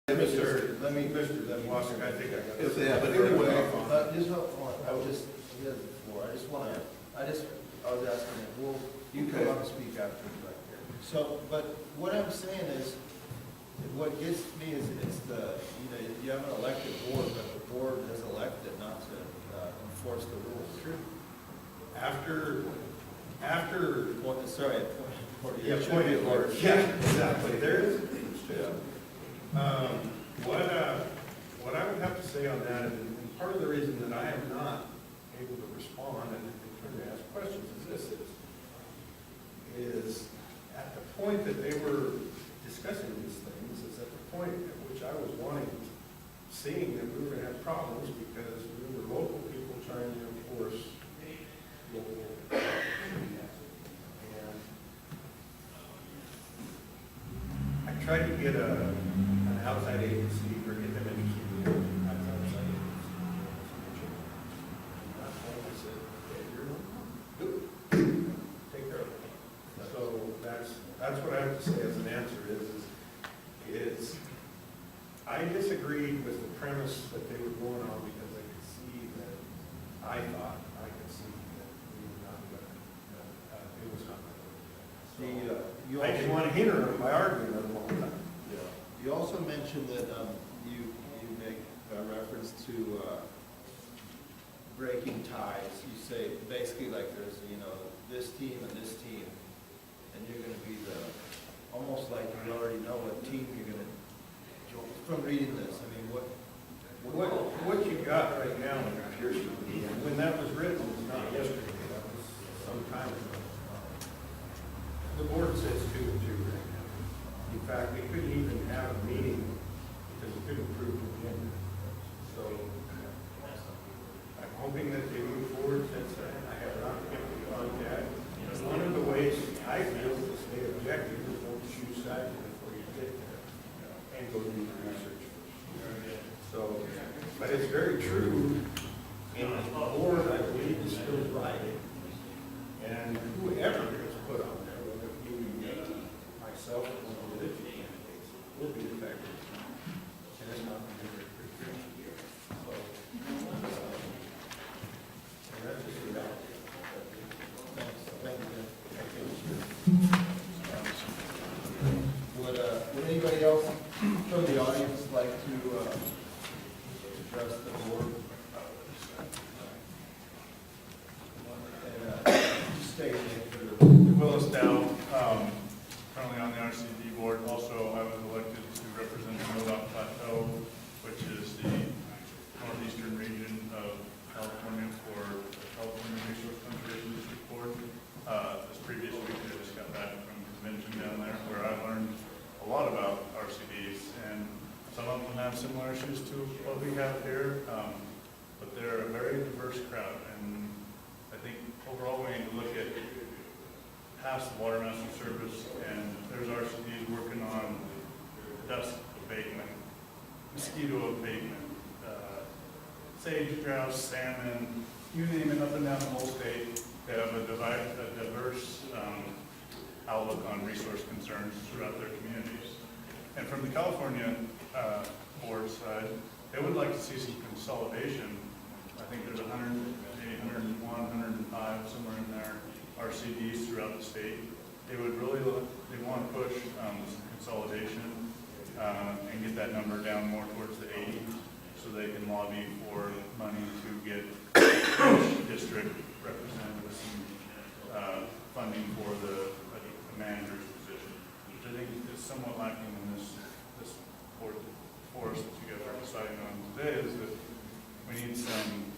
Let me, Wasser, I think I got this. Yeah, but anyway, Just hold on, I was just, he has the floor, I was asking him, well, you come up and speak after him right here. So, but what I'm saying is, what gets me is, it's the, you have an elected board, but the board has elected not to enforce the rules. True. appointed board. Yeah, exactly, there is. What I would have to say on that, and part of the reason that I am not able to respond and turn to ask questions is at the point that they were discussing these things, is at the point at which I was seeing that we were gonna have problems because we were local people trying to enforce local. And I tried to get an outside agency or get them interested in an outside agency. I said, okay, you're take care of it. So that's what I have to say as an answer is I disagreed with the premise that they were going on because I could see that I could see that we were not going to, it was not going to. I didn't want to hinder them by arguing them all the time. You also mentioned that you make a reference to breaking ties. You say basically like there's this team and this team, and you're going to be almost like you already know what team you're going to join. From reading this, I mean, what you got right now in your period, when that was written, was not yesterday. That was some time ago. The board says 2 and 2 right now. In fact, we couldn't even have a meeting because we couldn't approve the agenda. So I'm hoping that they move forward since I have not kept in contact. One of the ways I feel to stay objective is don't choose sides before you get there and go do the research. So, but it's very true. And the board, I believe, is still right. And whoever gets put on there, whether it be myself or one of the other 2 candidates, will be effective. And it's not going to be very good. So, and that's just the reality. thank you. Would anybody else from the audience like to address the board? Stay for Willis Dow, currently on the RCD board. Also, I was elected to represent the Modoc Plateau, which is the northeastern region of California for the California Resource Conservation District Board. This previous week, I just got back from a convention down there where I learned a lot about RCDs, and some of them have similar issues to what we have here, but they're a very diverse crowd, and I think overall we need to look at past the Water Master Service, and there's RCDs working on dust abatement, mosquito abatement, sage grouse, salmon, you name it, up and down the whole state. They have a diverse outlook on resource concerns throughout their communities. And from the California board side, they would like to see some consolidation. I think there's 100, maybe 101, 105, somewhere in there, RCDs throughout the state. They would really they want to push some consolidation and get that number down more towards the 80, so they can lobby for money to get each district represented with some funding for the manager's position, which I think is somewhat lacking in this board force that you guys are deciding on today. Is that we need some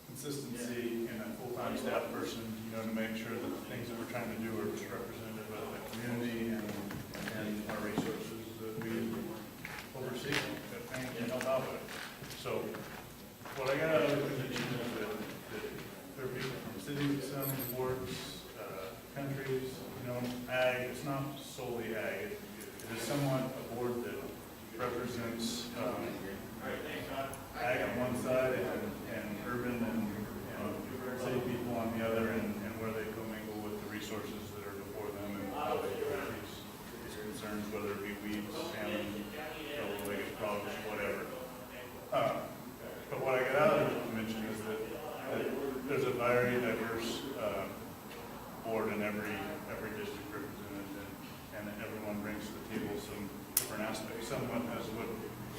consistency in a full-time staff person, to make sure that the things that we're trying to do are representative of the community and our resources that we oversee and can help out with. So what I got out of the convention is that there are people from cities, some boards, countries, ag. It's not solely ag. It is somewhat a board that represents ag on one side and urban and city people on the other, and where they commingle with the resources that are before them and how they address these concerns, whether it be weeds, salmon, somewhat as what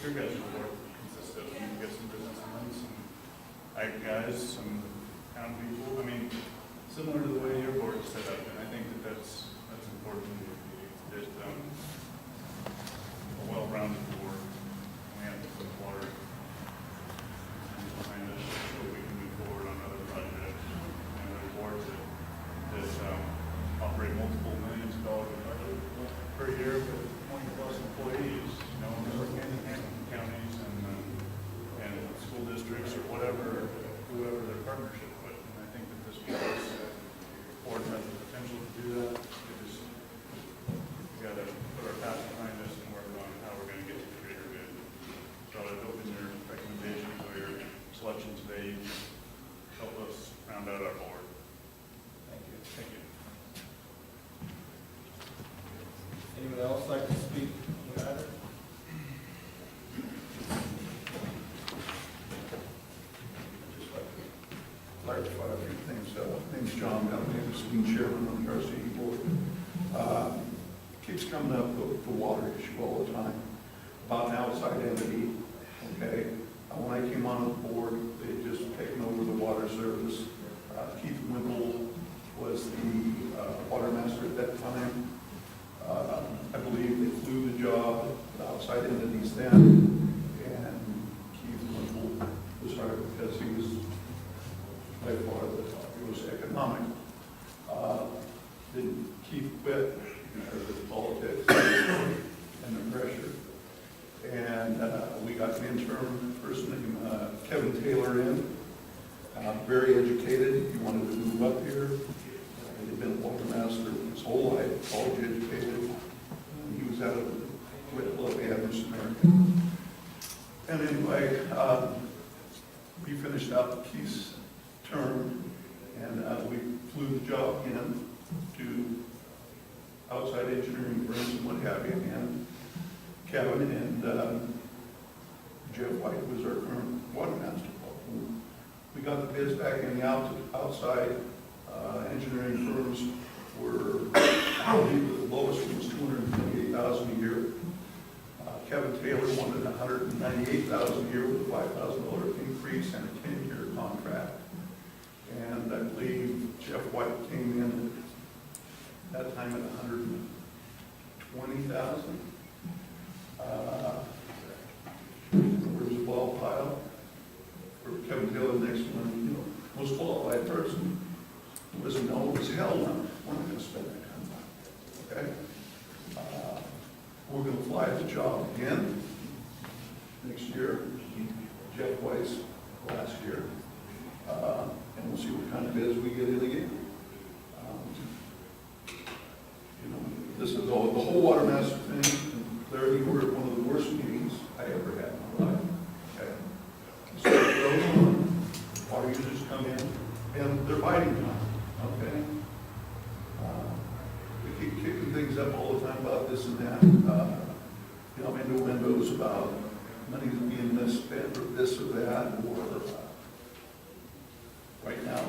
your guys' board consists of. You get some businessmen, some ag guys, some town people. I mean, similar to the way your board is set up, and I think that that's important. That a well-rounded board, we have to put water behind us so we can move forward on other projects. And other boards that operate multiple millions of dollars of budget per year with 20+ employees, you know, and work hand in hand with counties and school districts or whoever their partnership with. And I think that this board has the potential to do that. We got to put our past behind us and work on how we're going to get to the greater good. So I hope in your recommendations or your selection today, you help us round out our board. Thank you. Thank you. Anyone else like to speak on the matter? Just like to Clarify a few things. My name's John Melvin, I'm chairman of the RCD board. Keeps coming up the water issue all the time, about an outside entity, okay? When I came on the board, they had just taken over the water service. Keith Winkle was the water master at that time. I believe they flew the job, the outside entities then, and Keith Winkle was hired because he was by far the most economic. Then Keith quit because of politics and the pressure. And we got an interim person named Kevin Taylor in, very educated. He wanted to move up here. He'd been a water master his whole life, college educated. He was out of Whitlow, Anderson, American. And anyway, we finished out Keith's term, and we flew the job in to outside engineering firms and what have you. And Kevin and Jeff White was our current water master. We got the bids back in the outside engineering firms were, I believe the lowest one was $228,000 a year. Kevin Taylor wanted $198,000 a year with a $5,000 increase and a 10-year contract. And I believe Jeff White came in at that time at $120,000. Where's the ball pile? For Kevin Taylor, the next one, most qualified person. It was no, it was hell no. We're not going to spend that kind of money. Okay? We're going to fly the job again next year. Jeff White's last year. And we'll see what kind of bids we get in again. This is all, the whole water master thing, and Larry, you were at one of the worst meetings I ever had in my life. Okay? So it goes on, water users come in, and they're biting time, okay? We keep kicking things up all the time about this and that. Innuendos about money being misspent or this or that, or right now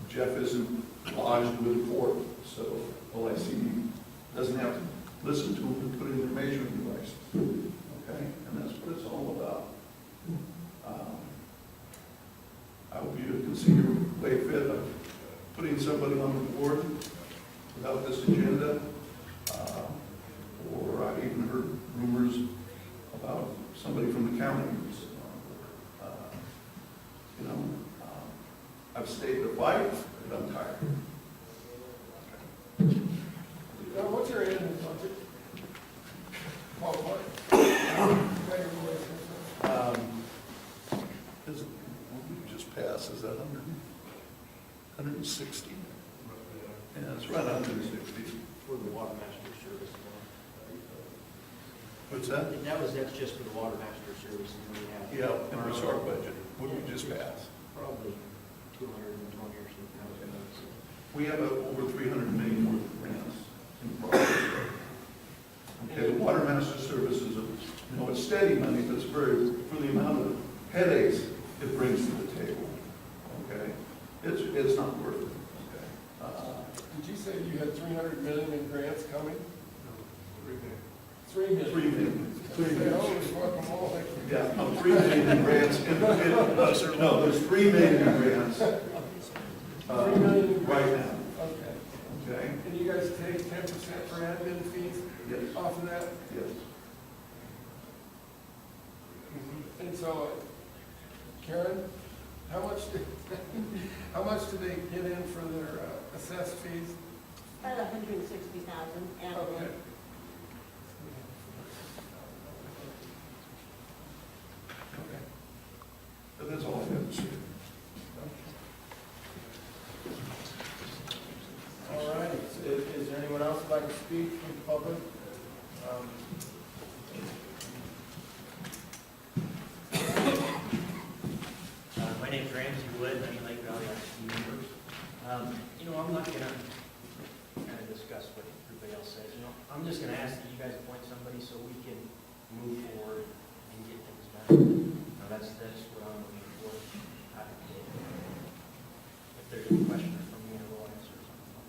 Jeff isn't lodged with the court, so all I see doesn't have to listen to them and put in their measuring devices. Okay? And that's what it's all about. I hope you can see your way fit of putting somebody on the board without this agenda. Or I even heard rumors about somebody from the county. I've stayed to fight, but I'm tired. Now, what's your annual budget? What we just passed, is that 160? Yeah, it's right 160. For the water master service. What's that? That's just for the water master service, and we have. Yeah, in the resort budget, what we just passed. Probably 220 or something. We have over 300 million worth of grants in progress. Okay, the water master service is it's steady money, but it's for the amount of headaches it brings to the table. Okay, it's not worth it. Okay. Did you say you had 300 million in grants coming? 3 million. 3 million. They always want them all. Yeah, no, 3 million grants. No, there's 3 million grants. 3 million right now, Okay. okay? And you guys take 10% for admin fees Yes, off of that? yes. And so, Karen, how much do, how much do they get in for their assessed fees? About 160,000 annually. Okay. Okay. But that's all I have to say. All right, is there anyone else who'd like to speak from the public? My name's Ramsey Wood, I'm Lake Valley RC members. I'm not gonna kind of discuss what everybody else says, I'm just gonna ask that you guys appoint somebody so we can move forward and get things done. That's what I'm looking for. If there's any questions from me, I will answer something.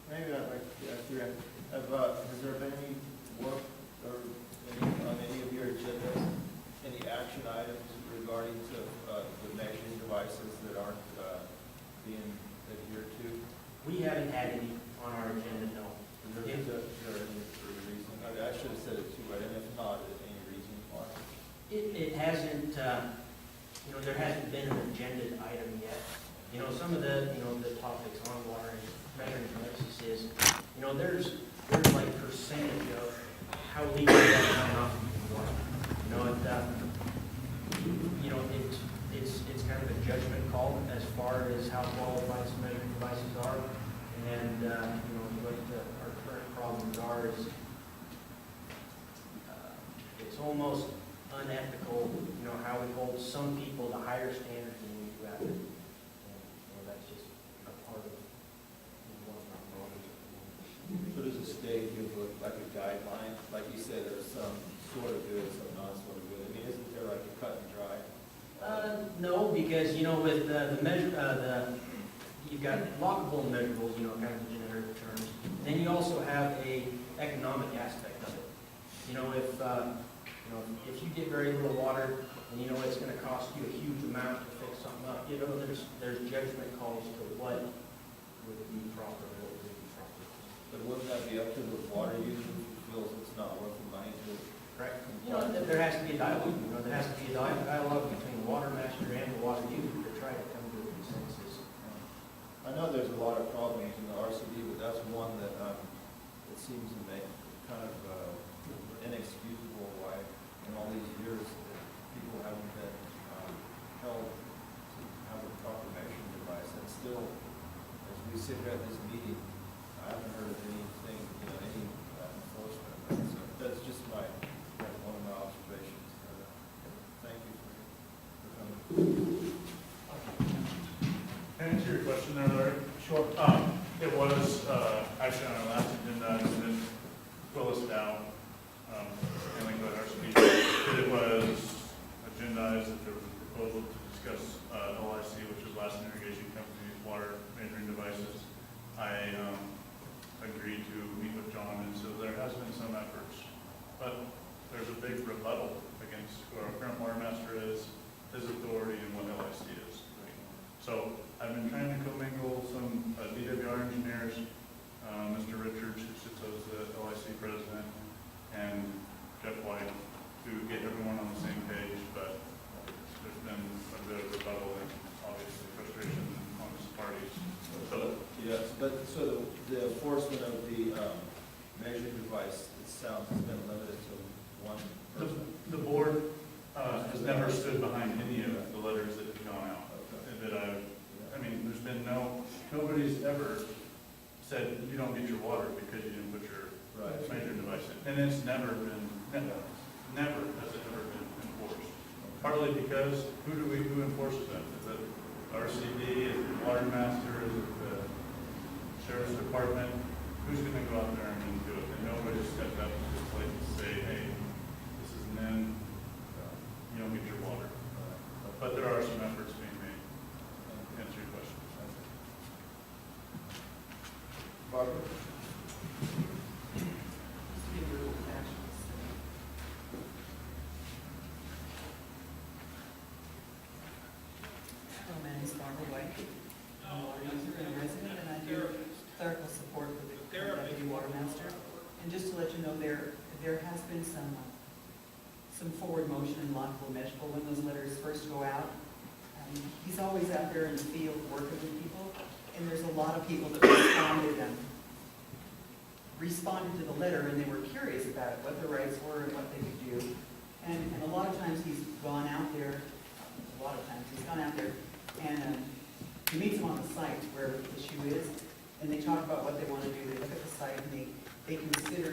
Maybe I'd like to ask you, has there been any work or on any of your agendas, any action items regarding to the measuring devices that aren't being adhered to? We haven't had any on our agenda, no. Is there any reason? I should have said it too, right? And if not, is any reason why? It hasn't, there hasn't been an agenda item yet. Some of the topics on water and measuring devices is, there's like percentage of how legal that coming off of water. It's kind of a judgment call as far as how qualified some measuring devices are. And, what our current problems are is, it's almost unethical, how we hold some people to higher standards than we do others. And, that's just a part of one of our problems. So does the state give like a guideline? Like you said, there's some sort of good, some not sort of good. I mean, isn't there like a cut and dry? No, because, with the measure, you've got lockable and measurables, kind of the generic terms. Then you also have a economic aspect of it. If you get very little water, and it's going to cost you a huge amount to fix something up, there's judgment calls to what would be proper, what would be proper. But wouldn't that be up to the water user who feels it's not worth the money to? Correct. There has to be a dialogue, there has to be a dialogue between the water master and the water user to try to come to a consensus. I know there's a lot of problems in the RCD, but that's one that it seems to make kind of inexcusable why in all these years that people haven't been held to have a proper measuring device. And still, as we sit here at this meeting, I haven't heard of anything, any enforcement of that. So that's just one of my observations. Thank you for coming. Can I answer your question there, Larry? Sure. It was, actually on our last agenda, and then Willis down, and we got our speech, that it was agendized that there was a proposal to discuss LIC, which is Lassen Irrigation Company's water measuring devices. I agreed to meet with John, and so there has been some efforts, but there's a big rebuttal against who our current water master is, his authority, and what LIC is. So I've been trying to commingle some DWR engineers, Mr. Richards, who sits as the LIC president, and Jeff White, to get everyone on the same page, but there's been a bit of rebuttal and obviously frustration amongst parties. So, yes, but so the enforcement of the measuring device, it sounds, has been limited to one person. the board has never stood behind any of the letters that have gone out. That there's been nobody's ever said you don't get your water because you didn't put your measuring device in. And it's never has it ever been enforced. Partly because who enforces that? Is it RCD, is it water master, is it the sheriff's department? Who's going to go out there and do it? And nobody stepped up to just like say, hey, this is an end, you don't get your water. But there are some efforts being made. To answer your question. Barbara? And just to let you know, there has been some forward motion and logical measurable when those letters first go out. He's always out there in the field working with people, and there's a lot of people that responded to the letter, and they were curious about it, what the rights were and what they could do. And a lot of times he's gone out there, and he meets them on the site where the issue is, and they talk about what they want to do. They look at the site and they consider